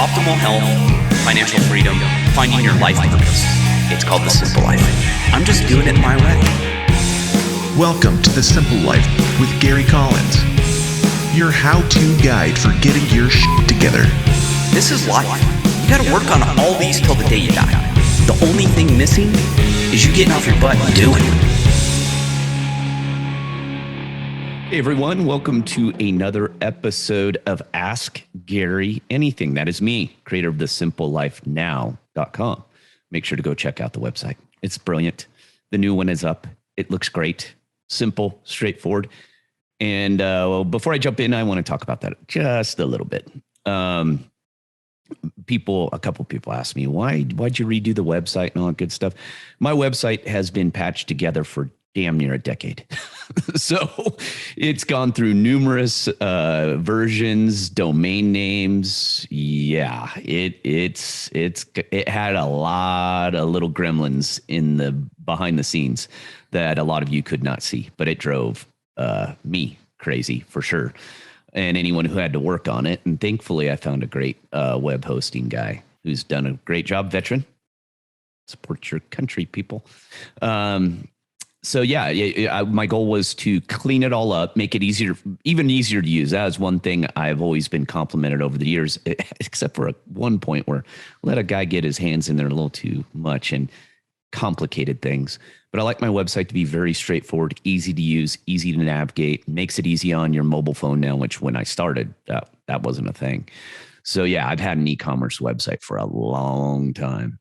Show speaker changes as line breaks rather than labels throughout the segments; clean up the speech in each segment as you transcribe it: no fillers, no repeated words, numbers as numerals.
optimal health, financial freedom, finding your life purpose. It's called The Simple Life. I'm just doing it my way.
Welcome to The Simple Life with Gary Collins, your how-to guide for getting your shit together.
This is life. You got to work on all these till the day you die. The only thing missing is you getting off your butt and doing it. Hey everyone, welcome to another episode of Ask Gary Anything. That is me, creator of thesimplelifenow.com. Make sure to go check out the website. It's brilliant. The new one is up. It looks great, simple, straightforward. And before I jump in, I want to talk about that just a little bit. A couple people asked me, why'd you redo the website and all that good stuff? My website has been patched together for damn near a decade. So it's gone through numerous versions, domain names. Yeah, it had a lot of little gremlins in the behind the scenes that a lot of you could not see, but it drove me crazy for sure. And anyone who had to work on it. And thankfully I found a great web hosting guy who's done a great job. Veteran, support your country, people. So yeah, my goal was to clean it all up, make it easier, even easier to use. That is one thing I've always been complimented over the years, except for one point where let a guy get his hands in there a little too much and complicated things. But I like my website to be very straightforward, easy to use, easy to navigate, makes it easy on your mobile phone now, which when I started, that wasn't a thing. So yeah, I've had an e-commerce website for a long time.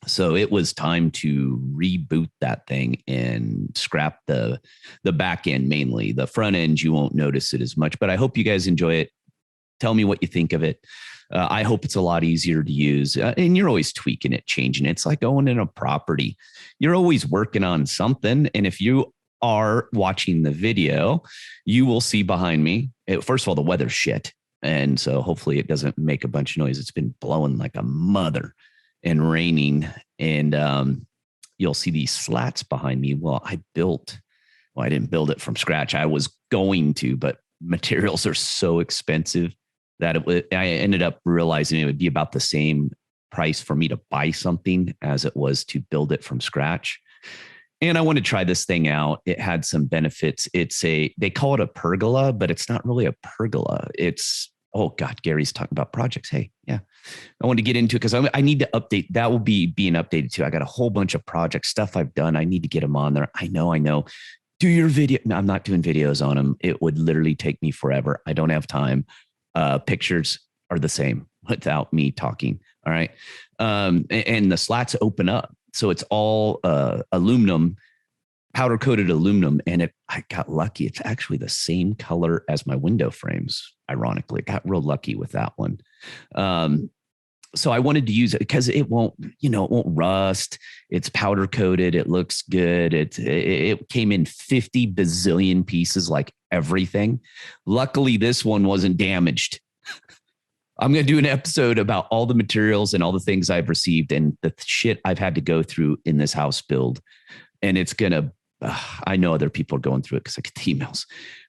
So it was time to reboot that thing and scrap the back end mainly. The front end, you won't notice it as much, but I hope you guys enjoy it. Tell me what you think of it. I hope it's a lot easier to use. And you're always tweaking it, changing it. It's like owning a property. You're always working on something. And if you are watching the video, you will see behind me, first of all, the weather's shit. And so hopefully it doesn't make a bunch of noise. It's been blowing like a mother and raining. And you'll see these slats behind me. I didn't build it from scratch. I was going to, but materials are so expensive that I ended up realizing it would be about the same price for me to buy something as it was to build it from scratch. And I want to try this thing out. It had some benefits. They call it a pergola, but it's not really a pergola. Oh God, Gary's talking about projects. Hey, yeah. I want to get into it because I need to update. That will be being updated too. I got a whole bunch of projects, stuff I've done. I need to get them on there. I know. Do your video. No, I'm not doing videos on them. It would literally take me forever. I don't have time. Pictures are the same without me talking. All right. And the slats open up. So it's all aluminum, powder coated aluminum. And I got lucky. It's actually the same color as my window frames. Ironically, got real lucky with that one. So I wanted to use it because it won't rust. It's powder coated. It looks good. It came in 50 bazillion pieces, like everything. Luckily, this one wasn't damaged. I'm going to do an episode about all the materials and all the things I've received and the shit I've had to go through in this house build. And it's going to, I know other people are going through it because I get the emails,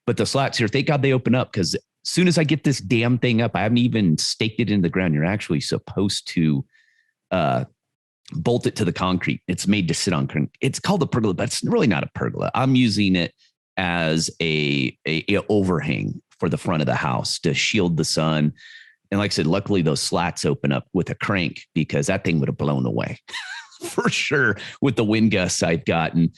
but the slats here, thank God they open up because as soon as I get this damn thing up, I haven't even staked it into the ground. You're actually supposed to bolt it to the concrete. It's made to sit on concrete. It's called a pergola, but it's really not a pergola. I'm using it as a overhang for the front of the house to shield the sun. And like I said, luckily those slats open up with a crank because that thing would have blown away for sure with the wind gusts I've gotten.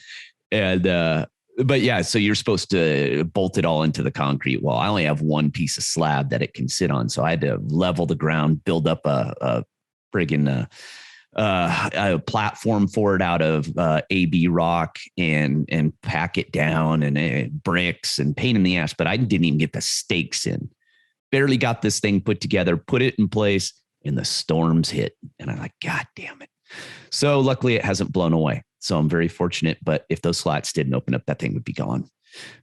And, but yeah, so you're supposed to bolt it all into the concrete. Well, I only have one piece of slab that it can sit on. So I had to level the ground, build up a friggin' a platform for it out of AB rock and pack it down and bricks and pain in the ass. But I didn't even get the stakes in. Barely got this thing put together, put it in place, and the storms hit. And I'm like, God damn it. So luckily it hasn't blown away. So I'm very fortunate. But if those slats didn't open up, that thing would be gone.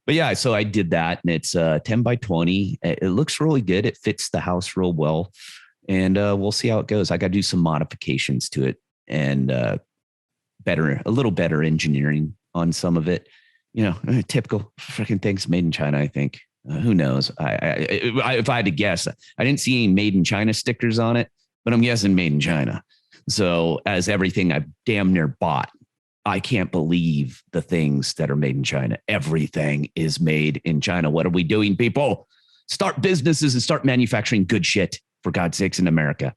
But yeah, so I did that. And it's 10 by 20. It looks really good. It fits the house real well. And we'll see how it goes. I got to do some modifications to it and a little better engineering on some of it. Typical freaking things made in China, I think. Who knows? If I had to guess, I didn't see any made in China stickers on it, but I'm guessing made in China. So as everything I've damn near bought, I can't believe the things that are made in China. Everything is made in China. What are we doing, people? Start businesses and start manufacturing good shit, for God's sakes, in America.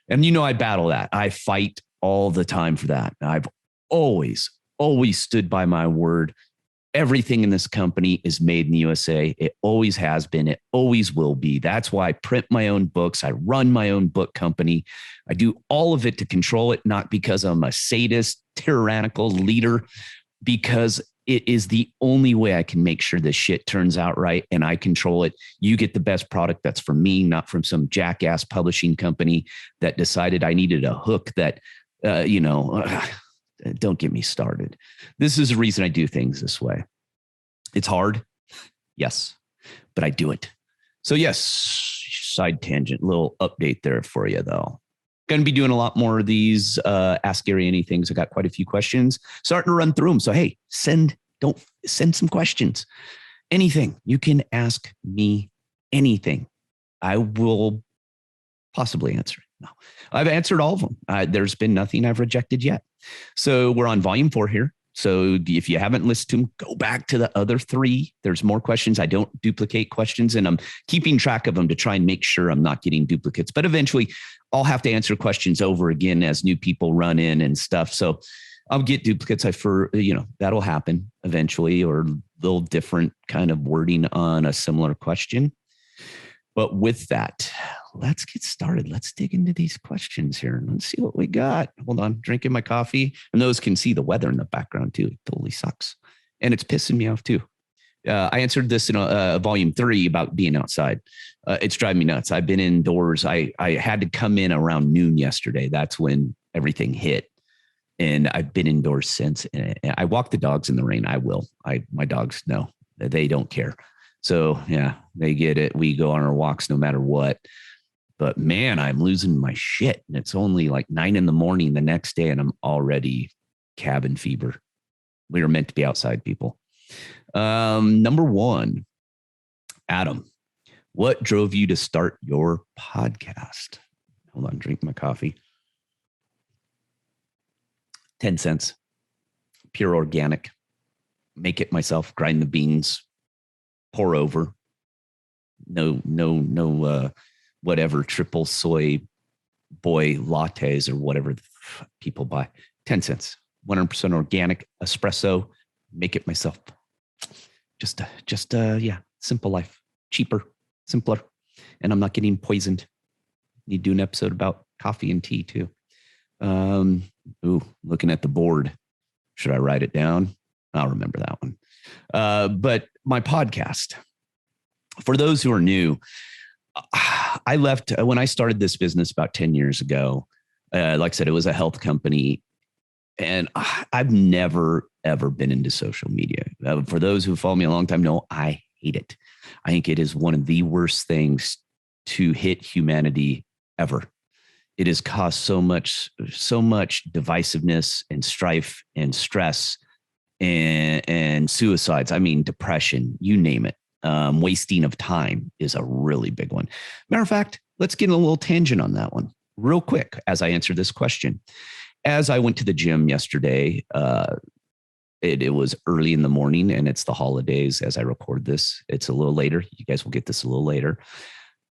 And I battle that. I fight all the time for that. I've always stood by my word. Everything in this company is made in the USA. It always has been. It always will be. That's why I print my own books. I run my own book company. I do all of it to control it, not because I'm a sadist, tyrannical leader, because it is the only way I can make sure this shit turns out right and I control it. You get the best product that's from me, not from some jackass publishing company that decided I needed a hook that, don't get me started. This is the reason I do things this way. It's hard. Yes, but I do it. So yes, side tangent, little update there for you though. Going to be doing a lot more of these Ask Gary Anythings. I got quite a few questions, starting to run through them. So, hey, send some questions. Anything. You can ask me anything. I will possibly answer it. No, I've answered all of them. There's been nothing I've rejected yet. So we're on volume 4 here. So if you haven't listened to them, go back to the other 3. There's more questions. I don't duplicate questions, and I'm keeping track of them to try and make sure I'm not getting duplicates. But eventually, I'll have to answer questions over again as new people run in and stuff. So I'll get duplicates. That'll happen eventually, or a little different kind of wording on a similar question. But with that, let's get started. Let's dig into these questions here and let's see what we got. Hold on, drinking my coffee. And those can see the weather in the background too. It totally sucks. And it's pissing me off too. I answered this in volume 3 about being outside. It's driving me nuts. I've been indoors. I had to come in around noon yesterday. That's when everything hit. And I've been indoors since. And I walk the dogs in the rain. I will. My dogs know. They don't care. So yeah, they get it. We go on our walks no matter what. But man, I'm losing my shit. And it's only like 9 a.m. the next day, and I'm already cabin fever. We were meant to be outside, people. Number 1, Adam, what drove you to start your podcast? Hold on, drink my coffee. 10 cents, pure organic. Make it myself, grind the beans, pour over. No, whatever triple soy boy lattes or whatever people buy. 10 cents, 100% organic espresso. Make it myself. Just simple life, cheaper, simpler, and I'm not getting poisoned. Need to do an episode about coffee and tea too. Looking at the board. Should I write it down? I'll remember that one. But my podcast, for those who are new, I left when I started this business about 10 years ago. Like I said, it was a health company, and I've never, ever been into social media. For those who follow me a long time know I hate it. I think it is one of the worst things to hit humanity ever. It has caused so much divisiveness and strife and stress and suicides. I mean, depression, you name it. Wasting of time is a really big one. Matter of fact, let's get a little tangent on that one real quick as I answer this question. As I went to the gym yesterday, it was early in the morning, and it's the holidays as I record this. It's a little later. You guys will get this a little later.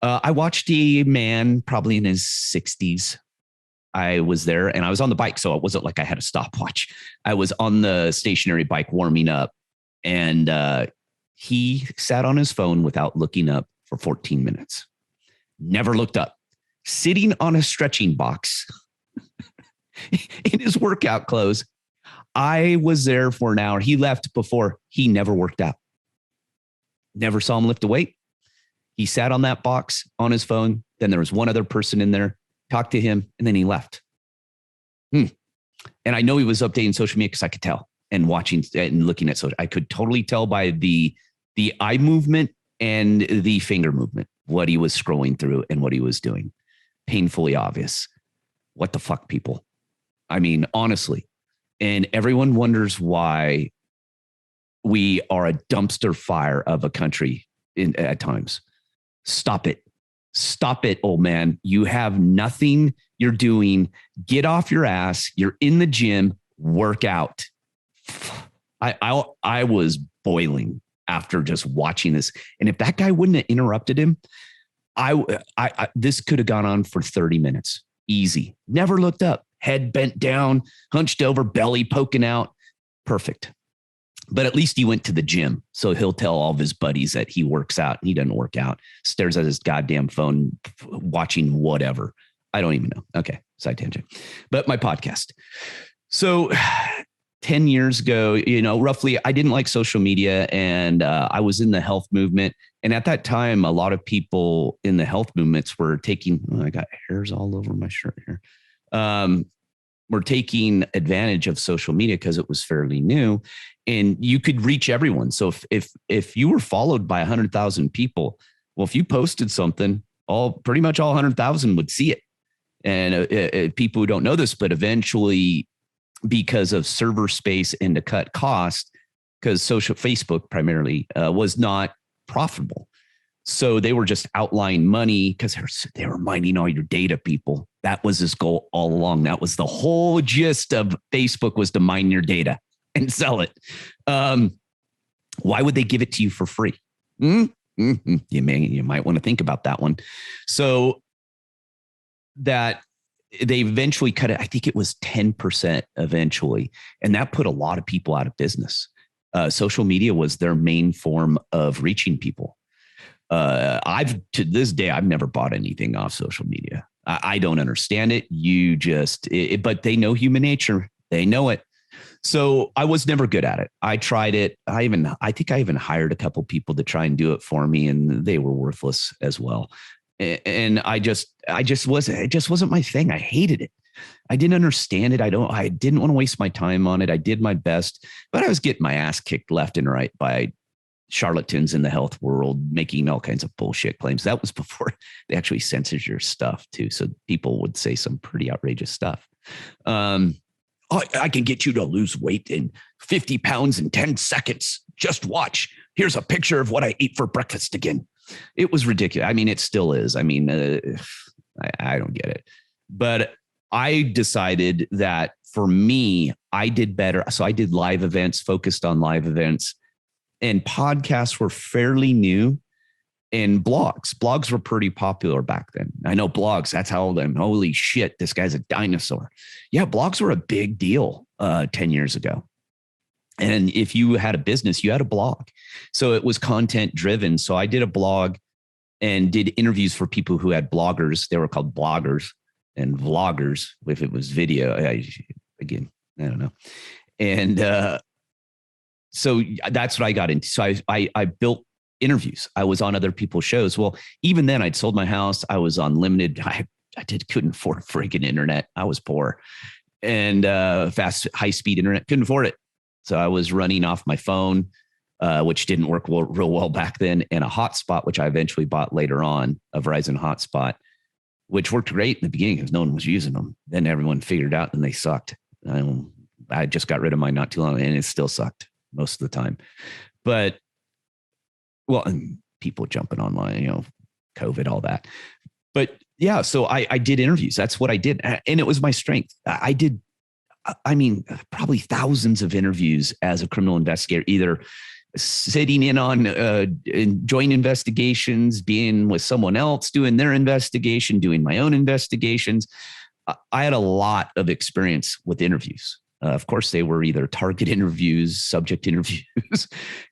I watched a man probably in his 60s. I was there and I was on the bike, so it wasn't like I had a stopwatch. I was on the stationary bike warming up, and he sat on his phone without looking up for 14 minutes. Never looked up. Sitting on a stretching box in his workout clothes. I was there for an hour. He left before. He never worked out. Never saw him lift a weight. He sat on that box on his phone. Then there was one other person in there, talked to him, and then he left. And I know he was updating social media because I could tell, and watching and looking at social. I could totally tell by the eye movement and the finger movement what he was scrolling through and what he was doing. Painfully obvious. What the fuck, people? I mean, honestly. And everyone wonders why we are a dumpster fire of a country. at times. Stop it. Stop it, old man. You have nothing you're doing. Get off your ass. You're in the gym. Work out. I was boiling after just watching this. And if that guy wouldn't have interrupted him, this could have gone on for 30 minutes. Easy. Never looked up. Head bent down, hunched over, belly poking out. Perfect. But at least he went to the gym. So he'll tell all of his buddies that he works out. He doesn't work out. Stares at his goddamn phone, watching whatever. I don't even know. Okay. Side tangent. But my podcast. So 10 years ago, roughly, I didn't like social media, and I was in the health movement. And at that time, a lot of people in the health movements were taking, I got hairs all over my shirt here. Were taking advantage of social media because it was fairly new and you could reach everyone. So if you were followed by 100,000 people, well, if you posted something, pretty much all 100,000 would see it. And people who don't know this, but eventually, because of server space and to cut cost, because Facebook primarily was not profitable. So they were just outlying money because they were mining all your data, people. That was his goal all along. That was the whole gist of Facebook, was to mine your data and sell it. Why would they give it to you for free? You might want to think about that one. So that they eventually cut it. I think it was 10% eventually. And that put a lot of people out of business. Social media was their main form of reaching people. To this day, I've never bought anything off social media. I don't understand it. But they know human nature. They know it. So I was never good at it. I tried it. I think I even hired a couple people to try and do it for me, and they were worthless as well. And it just wasn't my thing. I hated it. I didn't understand it. I didn't want to waste my time on it. I did my best, but I was getting my ass kicked left and right by charlatans in the health world making all kinds of bullshit claims. That was before they actually censored your stuff too. So people would say some pretty outrageous stuff. I can get you to lose weight in 50 pounds in 10 seconds. Just watch. Here's a picture of what I ate for breakfast again. It was ridiculous. I mean, it still is. I mean, I don't get it. But I decided that for me, I did better. So I did live events, focused on live events, and podcasts were fairly new, and blogs were pretty popular back then. I know blogs, that's how old I am. Holy shit, this guy's a dinosaur. Yeah, blogs were a big deal 10 years ago. And if you had a business, you had a blog. So it was content driven. So I did a blog and did interviews for people who had bloggers. They were called bloggers and vloggers if it was video. Again, I don't know. And so that's what I got into. So I built interviews. I was on other people's shows. Well, even then I'd sold my house. I was on limited. Couldn't afford friggin' internet. I was poor, and fast, high speed internet. Couldn't afford it. So I was running off my phone, which didn't work real well back then, and a hotspot, which I eventually bought later on, a Verizon hotspot, which worked great in the beginning because no one was using them. Then everyone figured out and they sucked. I just got rid of mine not too long, and it still sucked most of the time. But, well, and people jumping online, COVID, all that. But yeah, so I did interviews. That's what I did. And it was my strength. I did, probably thousands of interviews as a criminal investigator, either sitting in on joint investigations, being with someone else, doing their investigation, doing my own investigations. I had a lot of experience with interviews. Of course, they were either target interviews, subject interviews,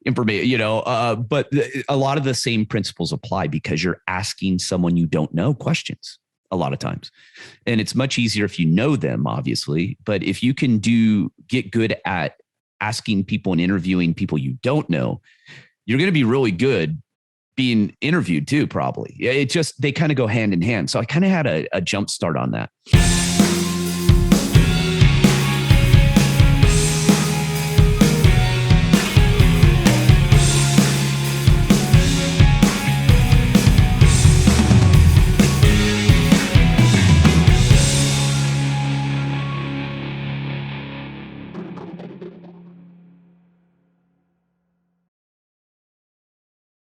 information, but a lot of the same principles apply because you're asking someone you don't know questions a lot of times. And it's much easier if you know them, obviously. But if you can get good at asking people and interviewing people you don't know, you're going to be really good being interviewed too, probably. They kind of go hand in hand. So I kind of had a jump start on that.